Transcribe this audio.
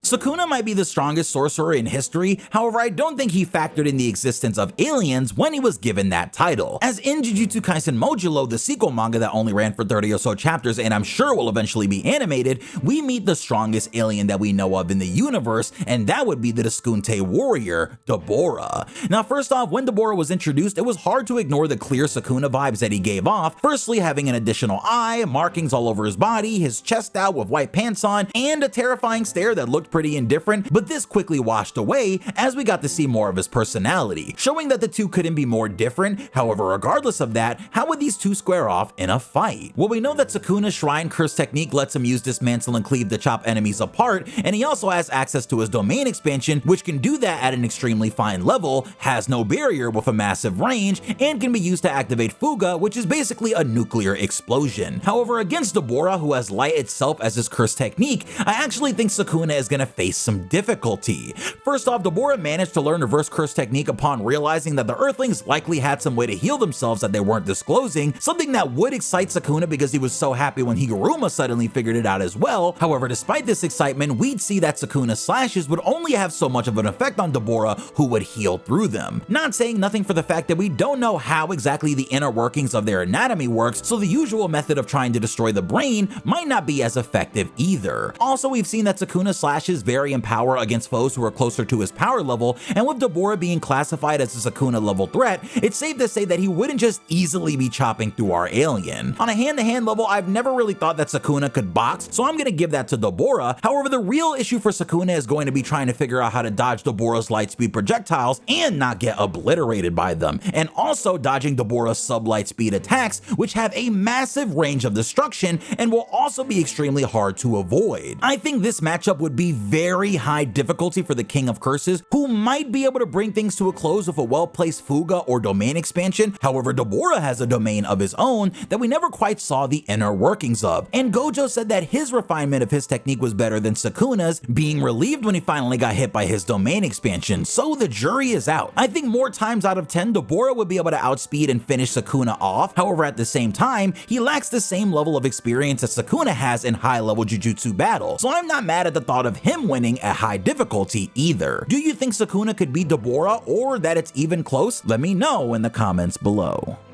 Sukuna might be the strongest sorcerer in history, however I don't think he factored in the existence of aliens when he was given that title. As in Jujutsu Kaisen Modulo, the sequel manga that only ran for 30 or so chapters and I'm sure will eventually be animated, we meet the strongest alien that we know of in the universe, and that would be the Deskunte Warrior, Dabura. Now first off, when Dabura was introduced, it was hard to ignore the clear Sukuna vibes that he gave off, firstly having an additional eye, markings all over his body, his chest out with white pants on, and a terrifying stare that looked pretty indifferent, but this quickly washed away as we got to see more of his personality, showing that the two couldn't be more different. However, regardless of that, how would these two square off in a fight? Well, we know that Sukuna's Shrine Curse technique lets him use Dismantle and Cleave to chop enemies apart, and he also has access to his domain expansion, which can do that at an extremely fine level, has no barrier with a massive range, and can be used to activate Fuga, which is basically a nuclear explosion. However, against Dabura, who has light itself as his curse technique, I actually think Sukuna is going to face some difficulty. First off, Dabura managed to learn reverse curse technique upon realizing that the Earthlings likely had some way to heal themselves that they weren't disclosing, something that would excite Sukuna because he was so happy when Higuruma suddenly figured it out as well. However, despite this excitement, we'd see that Sukuna's slashes would only have so much of an effect on Dabura, who would heal through them. Not saying nothing for the fact that we don't know how exactly the inner workings of their anatomy works, so the usual method of trying to destroy the brain might not be as effective either. Also, we've seen that Sukuna's slashes vary in power against foes who are closer to his power level, and with Dabura being classified as a Sukuna level threat, it's safe to say that he wouldn't just easily be chopping through our alien. On a hand-to-hand level, I've never really thought that Sukuna could box, so I'm gonna give that to Dabura. However, the real issue for Sukuna is going to be trying to figure out how to dodge Dabura's light speed projectiles and not get obliterated by them, and also dodging Dabura's sub-light speed attacks, which have a massive range of destruction and will also be extremely hard to avoid. I think this matchup would be very high difficulty for the King of Curses, who might be able to bring things to a close with a well-placed Fuga or domain expansion. However, Dabura has a domain of his own that we never quite saw the inner workings of, and Gojo said that his refinement of his technique was better than Sukuna's, being relieved when he finally got hit by his domain expansion, so the jury is out. I think more times out of 10, Dabura would be able to outspeed and finish Sukuna off. However, at the same time, he lacks the same level of experience that Sukuna has in high-level Jujutsu battle, so I'm not mad at the thought of him winning at high difficulty either. Do you think Sukuna could beat Dabura, or that it's even close? Let me know in the comments below.